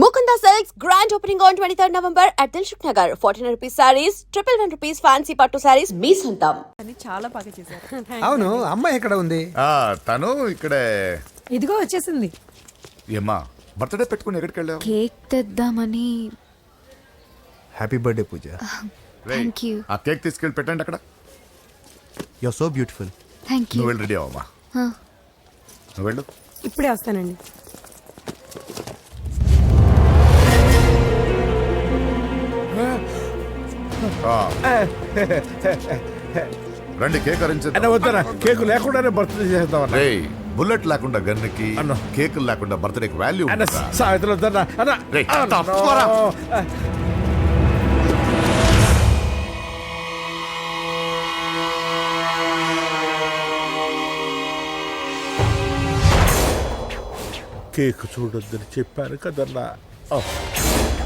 Mukunda Silks grand opening on 23rd November at Dilshuk Nagar. 1400 rupees sarees, 111 rupees fancy pattu sarees మీ సొంతం. అని చాలా బాగా చేశారు. అవును అమ్మాయి ఎక్కడ ఉంది? తను ఇక్కడే. ఇదిగో వచ్చేసింది. ఏమ్మా బర్త్డే పెట్టుకుని ఎక్కడికి వెళ్ళావు? కేక్ తెద్దామని. Happy birthday Pooja. Thank you. ఆ కేక్ తీసుకెళ్ళి పెట్టండి అక్కడ. You are so beautiful. Thank you. నువ్వు వెళ్ళి రెడీ అవ్వమ్మా. నువ్వు వెళ్ళు. ఇప్పుడే వస్తానండి. రండి కేక్ అరేంజ్ వద్దరా, కేకు లేకుండానే బర్త్డే చేద్దాం. బుల్లెట్ లేకుండా గన్నుకి కేకులు లేకుండా బర్త్డేకి వాల్యూ సాయంత్రం వద్దన్నా కేక్ చూడొద్దని చెప్పాను కదన్నా.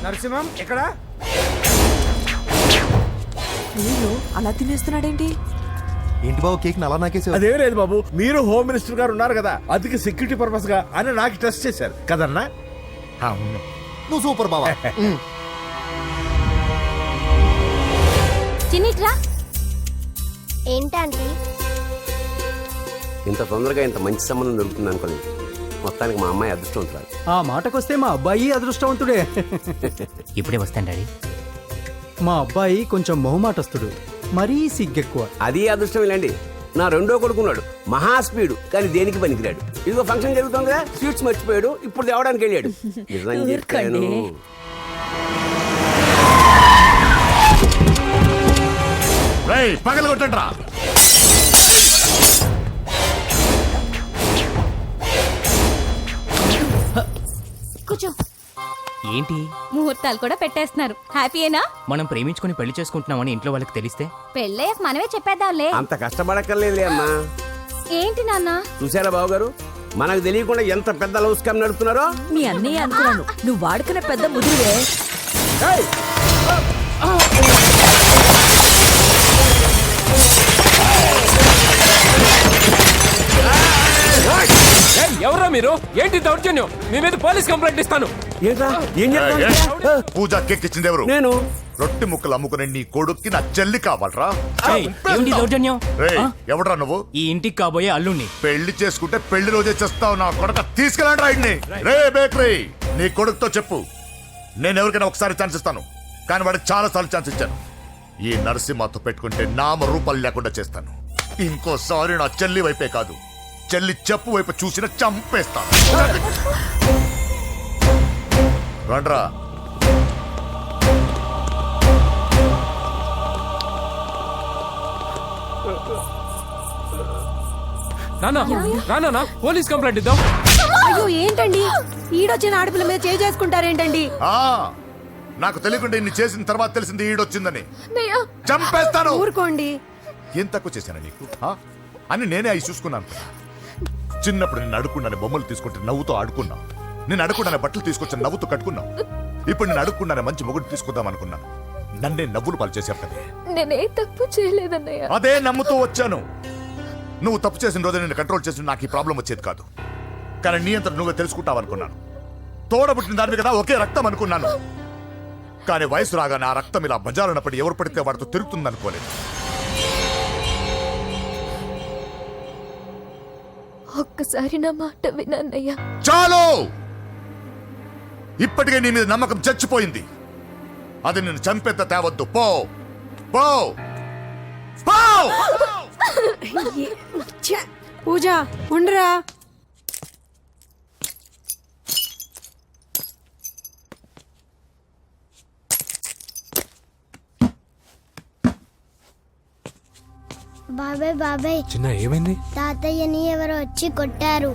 నరసింహం ఎక్కడ? అయ్యో అలా తినేస్తున్నాడేంటి? ఏంటి బాబు కేక్ అలా నాకేసి? అదేం లేదు బాబు, మీరు హోమ్ మినిస్టర్ గారు ఉన్నారు కదా, అందుకే సెక్యూరిటీ పర్పస్ గా అని నాకు టెస్ట్ చేశారు కదన్నా. అవును. నువ్వు సూపర్ బాబా. చిన్నిట్రా. ఏంటంటే ఇంత తొందరగా ఇంత మంచి సంబంధం దొరుకుతుంది అనుకోలేదు. మొత్తానికి మా అమ్మాయి అదృష్టవంతురాలు. ఆ మాటకొస్తే మా అబ్బాయి అదృష్టవంతుడే. ఇప్పుడే వస్తాను డాడీ. మా అబ్బాయి కొంచెం మొహమాటస్తుడు, మరీ సిగ్గెక్కువ. అది అదృష్టం ఇలాండి. నా రెండో కొడుకున్నాడు, మహా స్పీడు, కానీ దేనికి పనికిరాడు. ఇదిగో ఫంక్షన్ జరుగుతుంది కదా, స్వీట్స్ మర్చిపోయాడు, ఇప్పుడు తేవడానికి వెళ్ళాడు. నిజం చెప్పాను. పగల కొట్టండి రా. కూర్చో. ఏంటి ముహూర్తాలు కూడా పెట్టేస్తున్నారు. హ్యాపీయేనా? మనం ప్రేమించుకుని పెళ్లి చేసుకుంటున్నామని ఇంట్లో వాళ్ళకి తెలిస్తే? పెళ్ళయ్యాక మనమే చెప్పేద్దాంలే. అంత కష్టపడక్కర్లేదులే అమ్మా. ఏంటి నాన్న? చూసారా బాబు గారు, మనకు తెలియకుండా ఎంత పెద్ద లవ్ స్కామ్ నడుపుతున్నారో. మీ అన్నయ్య అనుకున్నాను, నువ్వు వాడుకునే పెద్ద ముదురువే. ఎవరా మీరు? ఏంటి దౌర్జన్యం? మీ మీద పోలీస్ కంప్లైంట్ ఇస్తాను. పూజ కేక్ ఇచ్చింది ఎవరు? నేను. రొట్టె ముక్కలు అమ్ముకునే నీ కొడుక్కి నా చెల్లి కావాలరా? ఏంటి దౌర్జన్యం? ఎవడరా నువ్వు? ఈ ఇంటికి కాబోయే అల్లుణ్ణి. పెళ్లి చేసుకుంటే పెళ్లి రోజే చేస్తావు నా కొడుక. తీసుకెళ్ళండి రాయిడ్ని. రే బేకరీ, నీ కొడుకుతో చెప్పు, నేను ఎవరికైనా ఒకసారి ఛాన్స్ ఇస్తాను, కానీ వాడికి చాలా సార్లు ఛాన్స్ ఇచ్చాను. ఈ నరసింహతో పెట్టుకుంటే నామ రూపాలు లేకుండా చేస్తాను. ఇంకోసారి నా చెల్లి వైపే కాదు, చెల్లి చెప్పు వైపు చూసిన చంపేస్తాను. రండ్రా. నానా పోలీస్ కంప్లైంట్ ఇద్దాం. అయ్యో ఏంటండి, ఈడొచ్చిన ఆడపిల్ల మీద చేసుకుంటారేంటండి? నాకు తెలియకుండా ఇన్ని చేసిన తర్వాత తెలిసింది ఈడొచ్చిందని. చంపేస్తాను. ఊరుకోండి. ఏం తక్కువ చేశాను నీకు అని నేనే అవి చూసుకున్నాను. చిన్నప్పుడు నేను అడుక్కున్నాను బొమ్మలు తీసుకుంటే నవ్వుతో ఆడుకున్నావు. నేను అడుక్కున్నాను బట్టలు తీసుకొచ్చి నవ్వుతూ కట్టుకున్నావు. ఇప్పుడు నేను అడుక్కున్నాను మంచి మొగుడు తీసుకుందాం అనుకున్నాను. నన్నే నవ్వులు పాలు చేశారు కదే. నేనే తప్పు చేయలేదన్నయ్య. అదే నమ్ముతూ వచ్చాను. నువ్వు తప్పు చేసిన రోజు నేను కంట్రోల్ చేసిన నాకు ఈ ప్రాబ్లం వచ్చేది కాదు. కానీ నీ అంతా నువ్వే తెలుసుకుంటావు అనుకున్నాను. తోడబుట్టిన దాని కదా ఒకే రక్తం అనుకున్నాను. కానీ వయసు రాగానే ఆ రక్తం ఇలా బజారున్నప్పుడు ఎవరు పడితే వాడితో తిరుగుతుంది అనుకోలేదు. ఒక్కసారి నా మాట వినన్నయ్య. చాలు, ఇప్పటికే నీ మీద నమ్మకం చచ్చిపోయింది. అది నేను చంపేత తేవద్దు. పో పో పో. పూజ ఉండరా. బాబాయ్ బాబాయ్, చిన్న ఏమైంది? తాతయ్యని ఎవరో వచ్చి కొట్టారు.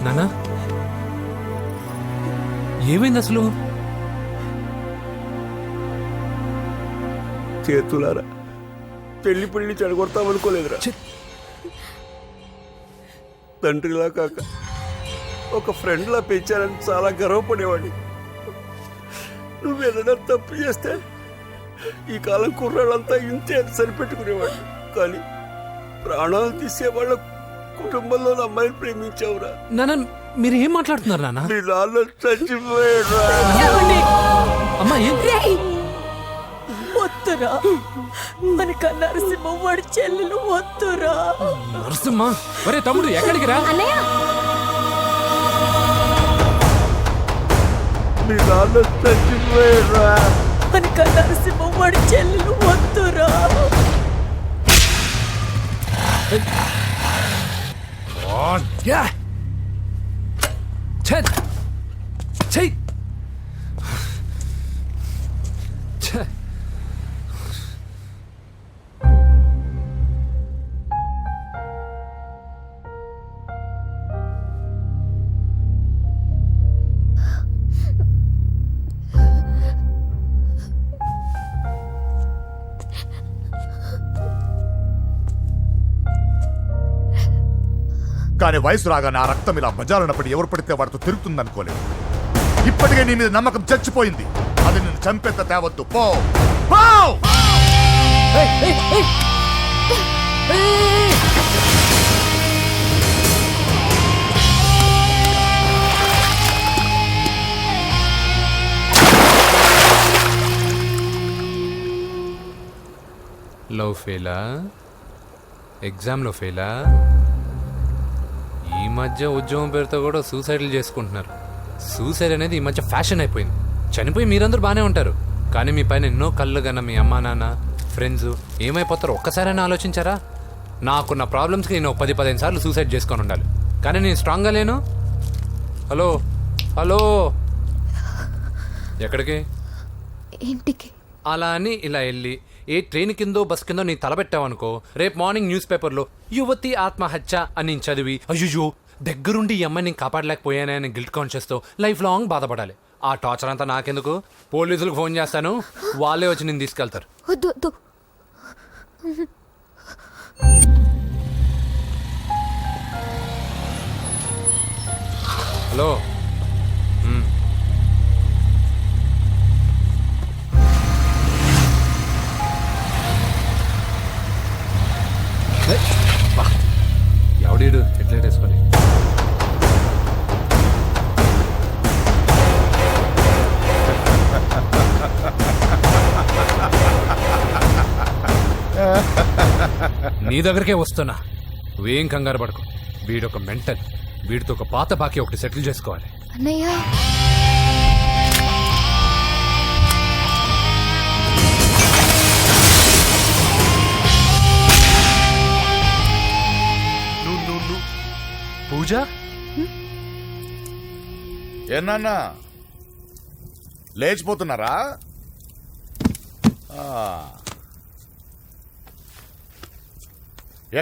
నానా ఏమైంది అసలు? చేతులారా పెళ్లి పెళ్లి చెడగొడతామనుకోలేదురా. తండ్రిలా కాక ఒక ఫ్రెండ్లా పెంచారని చాలా గర్వపడేవాడిని. నువ్వేదైనా తప్పు చేస్తే ఈ కాలం కుర్రాళ్ళంతా ఇంతే సరిపెట్టుకునేవాడు. కానీ ప్రాణాలు తీసే వాళ్ళ కుటుంబంలో అమ్మాయిని ప్రేమించావురా. నాన్న మీరు ఏం మాట్లాడుతున్నారు నాన్న మీ నాన్న చచ్చిపోయాడు. అమ్మా ఏం వద్దురా మనక నరసింహ వాడి చెల్లెలు వద్దురా. నరసింహ ఒరే తమ్ముడు ఎక్కడికి రా అన్నయ్య మీ నాన్న చచ్చిపోయాడు. మనక నరసింహ వాడి చెల్లెలు వద్దురా. కానీ వయసు రాగానే ఆ రక్తం ఇలా బజారున్నప్పుడు ఎవరు పడితే వాడితో తిరుగుతుందనుకోలేదు. ఇప్పటికే నీ మీద నమ్మకం చచ్చిపోయింది. అది నిన్ను చంపేంత తేవద్దు. పో పో! లవ్ ఫెయిలా ఎగ్జామ్లో ఫెయిలా ఈ మధ్య ఉద్యోగం పేరుతో కూడా సూసైడ్లు చేసుకుంటున్నారు. సూసైడ్ అనేది ఈ మధ్య ఫ్యాషన్ అయిపోయింది. చనిపోయి మీరందరూ బాగానే ఉంటారు, కానీ మీ పైన ఎన్నో కళ్ళు కన్నా మీ అమ్మా నాన్న ఫ్రెండ్స్ ఏమైపోతారో ఒక్కసారైనా ఆలోచించారా? నాకున్న ప్రాబ్లమ్స్కి నేను 10-15 సార్లు సూసైడ్ చేసుకొని ఉండాలి, కానీ నేను స్ట్రాంగ్గా లేను. హలో హలో ఎక్కడికి? ఇంటికి. అలా అని ఇలా వెళ్ళి ఏ ట్రైన్ కిందో బస్ కిందో నీ తలబెట్టావనుకో, రేపు మార్నింగ్ న్యూస్ పేపర్లో యువతి ఆత్మహత్య అని నేను చదివి అయ్యో దగ్గరుండి ఈ అమ్మాయిని నేను కాపాడలేకపోయానే అని గిల్ట్ కాన్షియస్తో లైఫ్ లాంగ్ బాధపడాలి. ఆ టార్చర్ అంతా నాకెందుకు? పోలీసులకు ఫోన్ చేస్తాను, వాళ్ళే వచ్చి నేను తీసుకెళ్తారు. వద్దు వద్దు. హలో ఎవడీడు హెడ్లైట్ వేసుకొని? నీ దగ్గరికే వస్తున్నా, నువ్వేం కంగారు పడుకో. వీడొక మెంటల్, వీడితో ఒక పాత బాకీ ఒకటి సెటిల్ చేసుకోవాలి. అన్నయ్య పూజ ఏనాన్నా లేచిపోతున్నారా?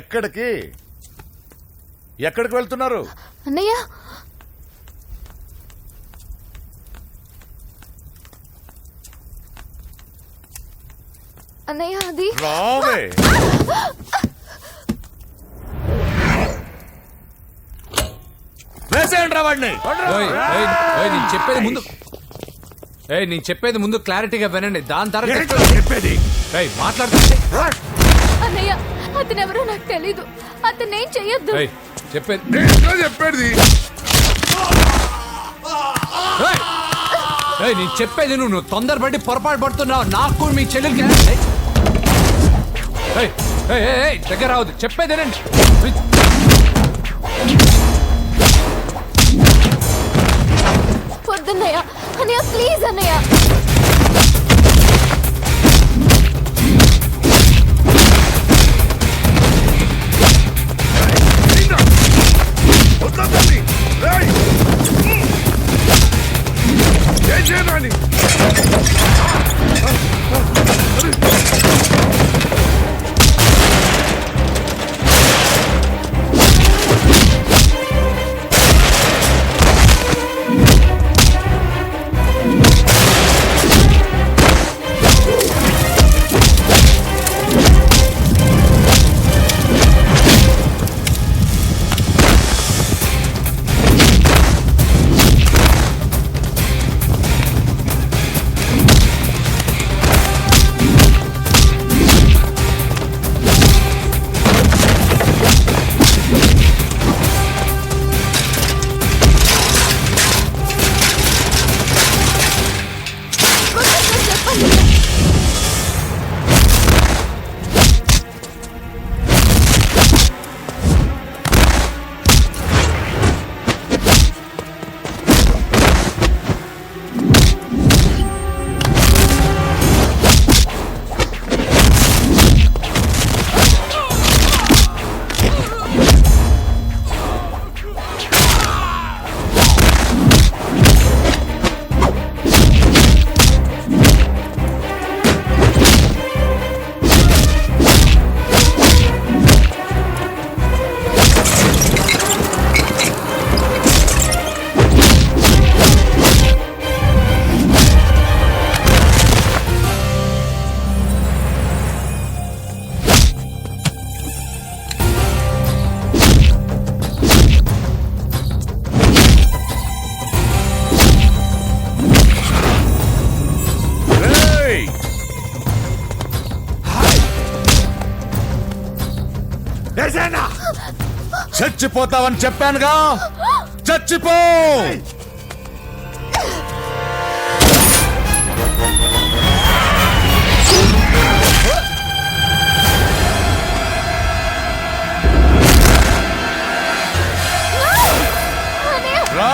ఎక్కడికి ఎక్కడికి వెళ్తున్నారు? అన్నయ్య అన్నయ్య అది రావే. వేసేయండి వాడిని. నేను చెప్పేది ముందు క్లారిటీగా వినండి, దాని తర్వాత చెప్పేది మాట్లాడుతుంటే అన్నయ్య అతను ఎవరో నాకు తెలీదు, అతను ఏం చెయ్యొద్దు. చెప్పేది నేను చెప్పేది నువ్వు తొందరపడి పొరపాటు పడుతున్నావు. నాకు మీ చెల్లెలకి దగ్గర రావద్దు, చెప్పేదేనండి. వద్దన్నయ్య, అన్నయ్య ప్లీజ్ అన్నయ్య. చచ్చిపోతావని చెప్పానుగా, చచ్చిపో. రా.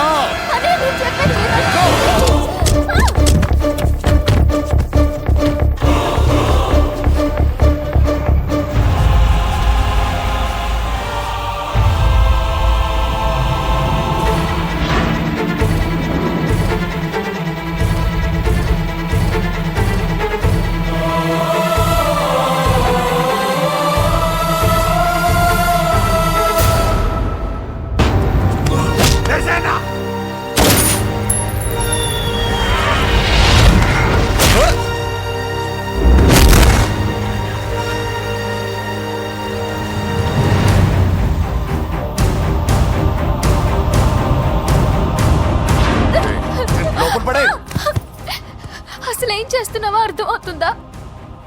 అసలు ఏం చేస్తున్నావో అర్థం అవుతుందా?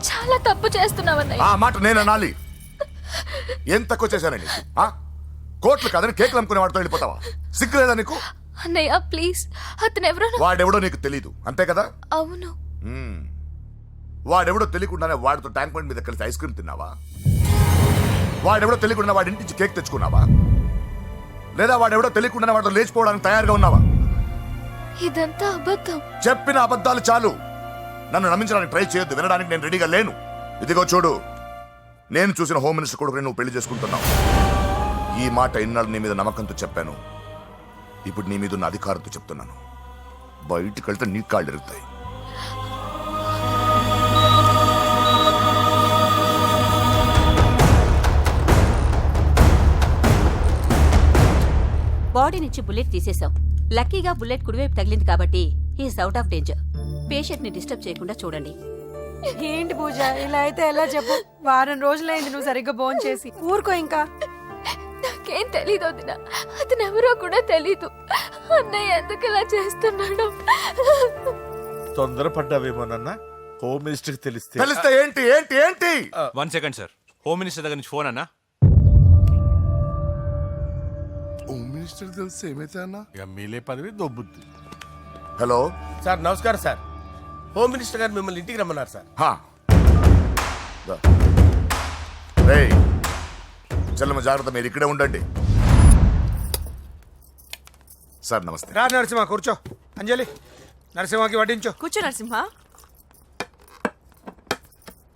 చాలా తప్పు చేస్తున్నావన్నయ్య. ఆ మాట నేను అనాలి. ఏం తక్కువ చేశానండి? కోట్లు కాదని కేకులు అమ్ముకునే వాడితో వెళ్ళిపోతావా? సిగ్గు లేదా నీకు? అన్నయ్య ప్లీజ్, అతను ఎవరో వాడెవడో నీకు తెలీదు అంతే కదా? అవును. వాడెవడో తెలియకుండానే వాడితో ట్యాంక్ బండ్ మీద కలిసి ఐస్ క్రీమ్ తిన్నావా? వాడెవడో తెలియకుండా వాడి ఇంటి నుంచి కేక్ తెచ్చుకున్నావా? లేదా వాడెవడో తెలియకుండానే వాడితో లేచిపోవడానికి తయారుగా ఉన్నావా? ఇదంతా అబద్ధం. చెప్పిన అబద్ధాలు చాలు. నన్ను నమ్మించడానికి ట్రై చేయొద్దు. వినడానికి నేను రెడీగా లేను. ఇదిగో చూడు, నేను చూసిన హోమ్ మినిస్టర్ కొడుకుని నువ్వు పెళ్లి చేసుకుంటున్నావు. ఈ మాట ఇన్నాళ్ళు నీ మీద నమ్మకంతో చెప్పాను. ఇప్పుడు నీ మీద ఉన్న అధికారంతో చెప్తున్నాను. బయటికి వెళ్తే నీ కాళ్ళు ఎరుగుతాయి. బాడీ నుంచి బుల్లెట్ తీసేశాం. లక్కీగా బుల్లెట్ కుడివైపు తగిలింది కాబట్టి he's out of danger. Patient ని డిస్టర్బ్ చేయకుండా చూడండి. ఏంటి పూజ, ఇలా అయితే ఎలా చెప్పు? వారం రోజులైంది నువ్వు సరిగ్గా భోంచేసి చేసి. ఊరుకో ఇంకా. నాకేం తెలీదు వదిన, అతను ఎవరో కూడా తెలీదు. అన్నయ్య ఎందుకు ఇలా చేస్తున్నాడు? తొందరపడ్డావేమోనన్నా. హోమ్ మినిస్టర్ తెలిస్తే తెలిస్తే ఏంటి ఏంటి ఏంటి? 1 సెకండ్ సార్, హోమ్ మినిస్టర్ దగ్గర నుంచి ఫోన్ అన్నా. హోమ్ మినిస్టర్ తెలిస్తే ఏమైతే అన్నా ఎమ్మెల్యే పదవి దొబ్బుద్ది. హలో సార్ నమస్కారం సార్. హోమ్ మినిస్టర్ గారు మిమ్మల్ని ఇంటికి రమ్మన్నారు సార్. చెల్లమ్మ జాగ్రత్త, మీరు ఇక్కడే ఉండండి. సార్ నమస్తే. రా నరసింహ, కూర్చో. అంజలి, నరసింహకి వడ్డించు. కూర్చో నరసింహ.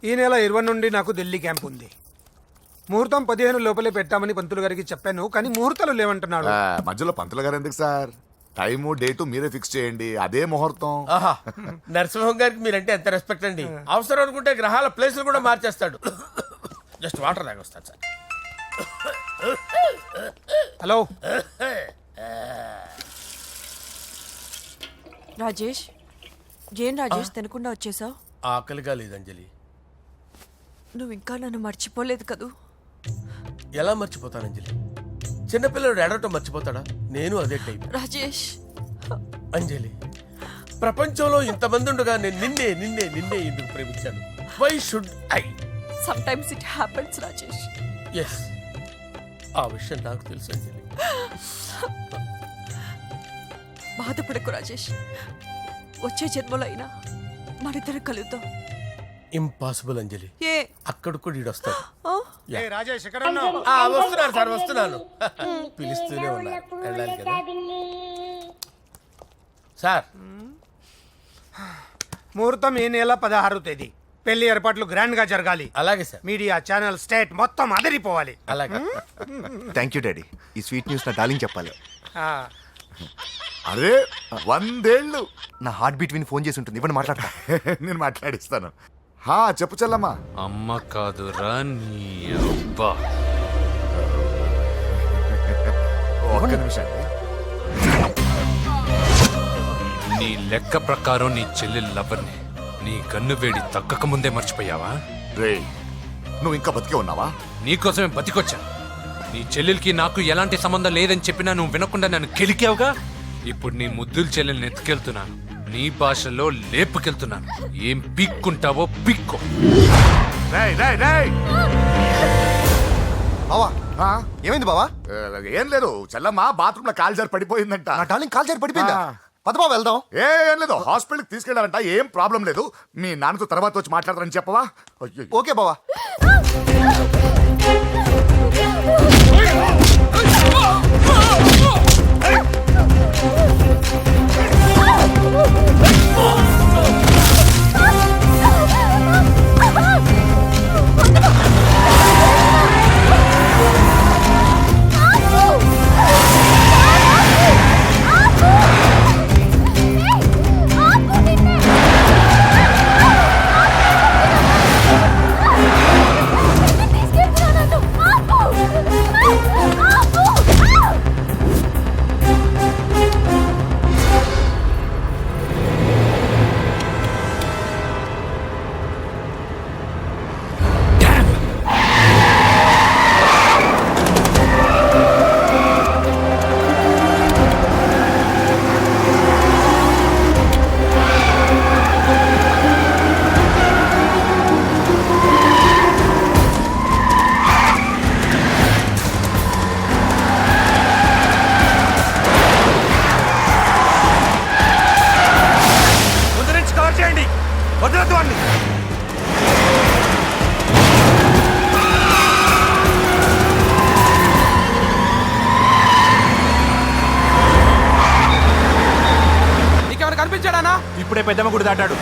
ఈ నెల 20 నుండి నాకు ఢిల్లీ క్యాంప్ ఉంది. ముహూర్తం 15 లోపలే పెట్టామని పంతులు గారికి చెప్పాను, కానీ ముహూర్తాలు లేవంటున్నాడు. మధ్యలో పంతులు గారు ఎందుకు సార్? టైము డేటు మీరే ఫిక్స్ చేయండి, అదే ముహూర్తం. నరసింహం గారికి మీరంటే ఎంత రెస్పెక్ట్ అండి. అవసరం అనుకుంటే గ్రహాల ప్లేసులు కూడా మార్చేస్తాడు. జస్ట్ వాటర్ తాగొస్తాను సార్. హలో రాజేష్. ఏం రాజేష్ తినకుండా వచ్చేసావు? ఆకలిగా లేదు అంజలి. నువ్వు ఇంకా నన్ను మర్చిపోలేదు కదూ? ఎలా మర్చిపోతాను అంజలి? చిన్నపిల్లడు ఏడవటం మర్చిపోతాడా? నేను అదే టైప్. రాజేష్ అంజలి, ప్రపంచంలో ఇంతమంది ఉండగా నేను నిన్నే నిన్నే నిన్నే ఎందుకు ప్రేమించాను? Why should I? Sometimes it happens Rajesh. Yes, ఆ విషయం నాకు తెలుసు అంజలి. బాధపడకు రాజేష్, వచ్చే జన్మలో అయినా మనిద్దరు కలుద్దాం. ఇంపాసిబుల్ అంజలి. ఏ అక్కడ కూడా ఈడొస్తాడు. రాజేష్ ఎక్కడ ఉన్నావు? వస్తున్నాను సార్, వస్తున్నాను. పిలుస్తూనే ఉన్నారు, వెళ్ళాలి కదా సార్. ముహూర్తం ఈ నెల 16వ తేదీ. పెళ్లి ఏర్పాట్లు గ్రాండ్ గా జరగాలి. అలాగే సార్. మీడియా ఛానల్ స్టేట్ మొత్తం అదిరిపోవాలి. అలాగే. Thank you daddy. ఈ స్వీట్ న్యూస్ నా డార్లింగ్ చెప్పాలి. అరే 100 ఏళ్ళు. నా హార్ట్ బీట్ విని ఫోన్ చేసి ఉంటుంది. ఇవ్వండి మాట్లాడతా. నేను మాట్లాడిస్తాను. చెప్పు చెల్లమ్మా. అమ్మ కాదురా నీ అబ్బా. ఒక్క నిమిషం. నీ లెక్క ప్రకారం నీ చెల్లెలు లవర్ని నీ కన్ను వేడి తగ్గక ముందే మర్చిపోయావా? రే, నువ్వు ఇంకా బతికే ఉన్నావా? నీకోసమే బతికొచ్చా. నీ చెల్లెలకి నాకు ఎలాంటి సంబంధం లేదని చెప్పినా నువ్వు వినకుండా నన్ను కెలికావుగా. ఇప్పుడు నీ ముద్దుల చెల్లెల్ని ఎత్తుకెళ్తున్నాను, నీ భాషలో లేపుకెళ్తున్నాను. ఏం పీక్కుంటావో పీక్కో. రేయ్ రేయ్ రేయ్. బావా ఏమైంది బావా? ఏం లేదు, చెల్లమ్మ బాత్రూమ్ లో కాల్ జారి పడిపోయిందంట. నా డార్లింగ్ కాల్ చేరి పడిపోయిందా? పద బావ వెళ్దాం. ఏం లేదు, హాస్పిటల్కి తీసుకెళ్లారంట. ఏం ప్రాబ్లం లేదు. మీ నాన్నతో తర్వాత వచ్చి మాట్లాడతారని చెప్పవా? అయ్యో. ఓకే బావా. వదలద్దు వాడిని. నీకేమైనా కనిపించాడానా? ఇప్పుడే పెద్దమ్మ గుడి దాటాడు.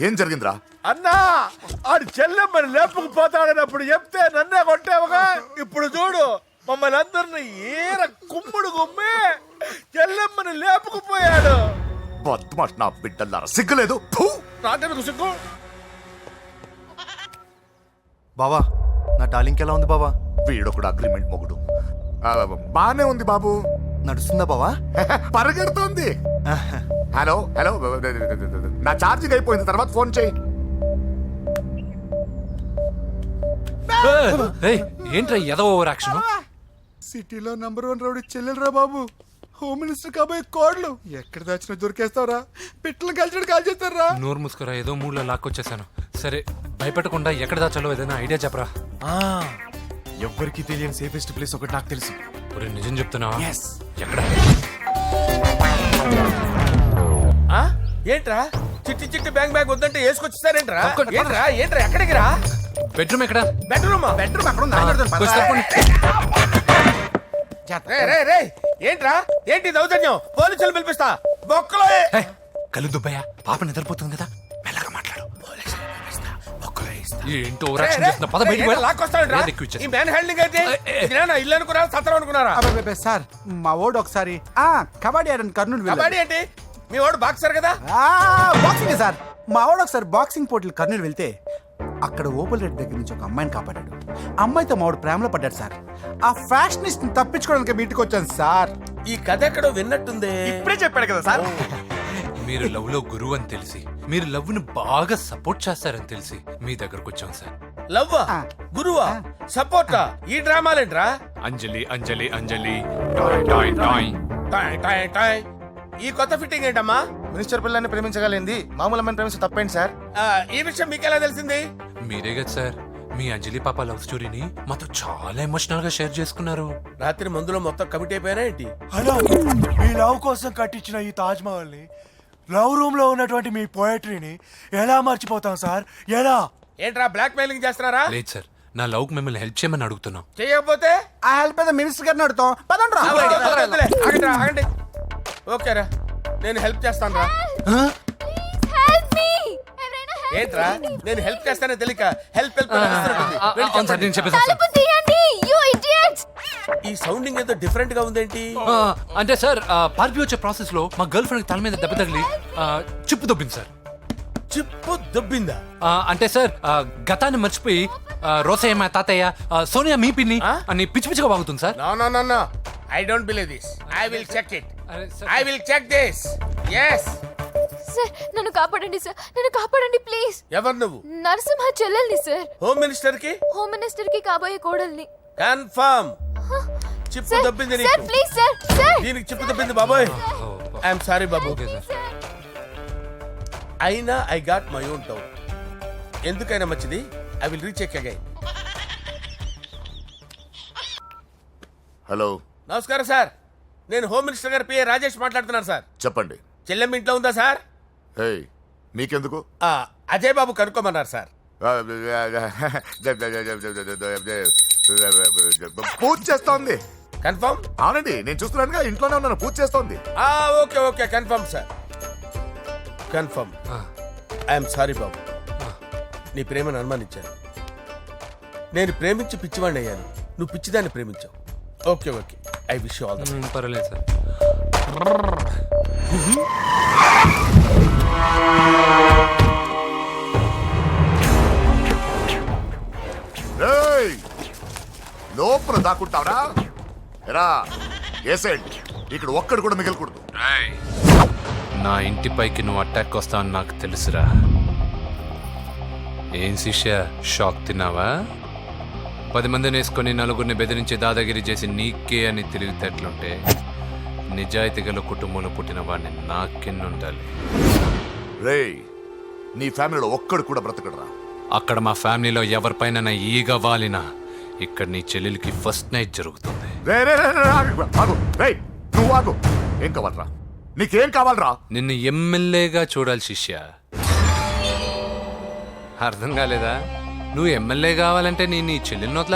ఏం జరిగిందిరా? అన్నా ఆడు చెల్లెమ్మని లేపుకుపోతాడనప్పుడు చెప్తే నన్నే కొట్టావుగా. ఇప్పుడు చూడు మమ్మల్ని అందరిని ఏర కుమ్ముడు గుమ్మి చెల్లెమ్మని లేపుకుపోయాడు. బద్మాష్ నా బిడ్డల్లారా, సిగ్గులేదు? నాకెందుకు సిగ్గు? బావా నా డార్లింగ్ ఎలా ఉంది బావా? వీడొకడు అగ్రిమెంట్ మొగుడు. బానే ఉంది బాబు. నడుస్తుందా బావా? పరిగెడుతుంది. హలో హలో, నా ఛార్జింగ్ అయిపోయింది, తర్వాత ఫోన్ చేయి. ఏంట్రా ఎదో ఓవర్ యాక్షన్? సిటీలో నంబర్ 1 రౌడీ చెల్లెలరా బాబు. హోమ్ మినిస్టర్ కాబోయే కోడ్లు ఎక్కడ దాచినా దొరికేస్తావరా? పిట్టలు కలిసి కాల్ చేస్తారా? నోరు మూసుకురా, ఏదో మూడ్లో లాక్కొచ్చేసాను. సరే భయపెట్టకుండా ఎక్కడ దాచాలో ఏదైనా ఐడియా చెప్పరా. ఎవ్వరికి తెలియని సేఫెస్ట్ ప్లేస్ ఒకటి నాకు తెలుసు. ఒరే నిజం చెప్తున్నావా? ఎక్కడ? ఏంట్రా చిట్టి చిట్టి బ్యాంక్ బ్యాగ్ వద్దంటే వేసుకొచ్చేసారేంట్రా? ఏంట్రా ఏంట్రా ఎక్కడికి రా? బెడ్రూమ్ ఎక్కడ? బెడ్రూమ్ ఏంట్రా ఏంటి దౌర్జన్యం? పోలీసులు పిలిపిస్తా. బొక్కలో కళ్ళు దుబ్బయ్యా, పాప నిద్రపోతుంది కదా, మెల్లగా మాట్లాడు. ఏంటో ఓవర్ యాక్షన్ చేస్తున్నా, పద బయటికి వెళ్ళు. ఈ మ్యాన్ హ్యాండింగ్ అయితే ఇల్లు అనుకున్నారా సత్రం అనుకున్నారా? సార్ మా ఓడు ఒకసారి కబడ్డీ ఆడని కర్నూలు కబడ్డీ ఏంటి? మీ వాడు బాక్సర్ కదా? Boxing sir. మా వాడు ఒకసారి బాక్సింగ్ పోటీలు కర్నూలు వెళ్తే అక్కడ ఓపెల్ రెడ్డి దగ్గర నుంచి ఒక అమ్మాయిని కాపాడాడు. అమ్మాయితో మావాడు ప్రేమలో పడ్డాడు సార్. ఆ ఫ్యాషనిస్ట్ తప్పించుకోవడానికి మీటికి వచ్చాను సార్. ఈ కథ ఎక్కడో విన్నట్టుంది. ఇప్పుడే చెప్పాడు కదా సార్. మీరు లవ్ లో గురువు అని తెలిసి, మీరు లవ్ ను బాగా సపోర్ట్ చేస్తారని తెలిసి మీ దగ్గరకు వచ్చాం సార్. లవ్వా గురువా సపోర్టా? ఈ డ్రామాలేంట్రా? అంజలి అంజలి అంజలి టాయ్ టాయ్ టాయ్. టాయ్ టాయ్ టాయ్. ఈ కొత్త ఫిట్టింగ్ ఏంటమ్మా? మినిస్టర్ పిల్లల్ని ప్రేమించగలిగింది మామూలు అమ్మని ప్రేమించి తప్పేంటి సార్? ఈ విషయం మీకెలా తెలిసింది? మీరే కదా సార్ మీ అంజలి పాప లవ్ స్టోరీని మాతో చాలా ఎమోషనల్ గా షేర్ చేసుకున్నారు. రాత్రి మందులో మొత్తం కమిటీ అయిపోయినా ఏంటి? హలో, మీ లవ్ కోసం కట్టించిన ఈ తాజ్ మహల్ ని, లవ్ రూమ్ లో ఉన్నటువంటి మీ పోయట్రీని ఎలా మర్చిపోతాం సార్? ఎలా? ఏంట్రా బ్లాక్ మెయిలింగ్ చేస్తున్నారా? లేదు సార్, నా లవ్ మిమ్మల్ని హెల్ప్ చేయమని అడుగుతున్నాం. చేయకపోతే ఆ హెల్ప్ అయితే మినిస్టర్ గారిని అడుగుతాం. పదండి రా. ఆగండి ఆగండి. ఓకేరా, నేను హెల్ప్ చేస్తాను రా. ఏంట్రా నేను హెల్ప్ చేస్తానే తెలియక హెల్ప్ హెల్ప్ ఈ సౌండింగ్ ఏదో డిఫరెంట్ గా ఉందేంటి? అంటే సార్ పార్టీ వచ్చే ప్రాసెస్ లో మా గర్ల్ ఫ్రెండ్ తల మీద దెబ్బ తగిలి చిప్పు దొబ్బింది సార్. చిప్పు దొబ్బిందా? అంటే సార్ గతాన్ని మర్చిపోయి రోసయ్య మా తాతయ్య సోనియా మీ పిన్ని అని పిచ్చి పిచ్చిగా వాగుతుంది sir. No. I don't believe this. I will check it. అరే, sir. I will check this. Yes. Sir నన్ను కాపాడండి సార్, నన్ను కాపాడండి ప్లీజ్. ఎవరు నువ్వు? నరసింహ చెల్లెల్ని సార్, హోమ్ మినిస్టర్ కి హోమ్ మినిస్టర్ కి కాబోయే కోడల్ని. కన్ఫర్మ్. చిప్పు సార్ దొబ్బింది సార్ నీకు. ప్లీజ్ సార్, సార్ దీనికి చిప్పు దొబ్బింది బాబోయ్. ఐఎమ్ సారీ బాబు. Okay sir. అయినా I got my own town. ఎందుకైనా మంచిది, I will recheck again. Hello, నమస్కారం సార్, నేను హోమ్ మినిస్టర్ గారి పిఏ రాజేష్ మాట్లాడుతున్నాను సార్. చెప్పండి. చెల్లెమ్మ ఇంట్లో ఉందా సార్? హే, మీకెందుకు? అజయ్ బాబు కనుక్కోమన్నారు సార్. పూజ చేస్తోంది. కన్ఫర్మ్? అవునండి, నేను చూస్తున్నానుగా, ఇంట్లోనే ఉన్నాను, పూజ చేస్తోంది. Okay confirm sir, confirm. I'm sorry బాబు, నీ ప్రేమను అనుమానించాను. నేను ప్రేమించి పిచ్చివాడిని అయ్యాను, నువ్వు పిచ్చిదాన్ని ప్రేమించావు. Okay I wish you all the best. పర్వాలేదు సార్. రేయ్, లోపల దాక్కుంటావరా? ఎరా ఏసెంట్, ఇక్కడ ఒక్కడు కూడా మిగలకూడదు. నా ఇంటిపైకి నువ్వు అటాక్ వస్తావని నాకు తెలుసురా. ఏం శిష్య, షాక్ తిన్నావా? 10 మందిని వేసుకొని నలుగురిని బెదిరించి దాదాగిరి చేసి నీకే అని తిరిగితేట్లుంటే నిజాయితీ గల కుటుంబంలో పుట్టిన వాడిని నాకెన్నుండాలి. రేయ్, నీ ఫ్యామిలీలో ఒక్కడు కూడా బ్రతకడరా. అక్కడ మా ఫ్యామిలీలో ఎవరిపైన ఈగ వాలినా ఇక్కడ నీ చెల్లెలికి ఫస్ట్ నైట్ జరుగుతుంది. రేయ్, నువ్వు ఆగు. ఏం కావాలరా? నీకేం కావాలరా? నిన్ను ఎమ్మెల్యేగా చూడాలి శిష్య. అర్థం కాలేదా? నువ్వు ఎమ్మెల్యే కావాలంటే నీ చెల్లెలిని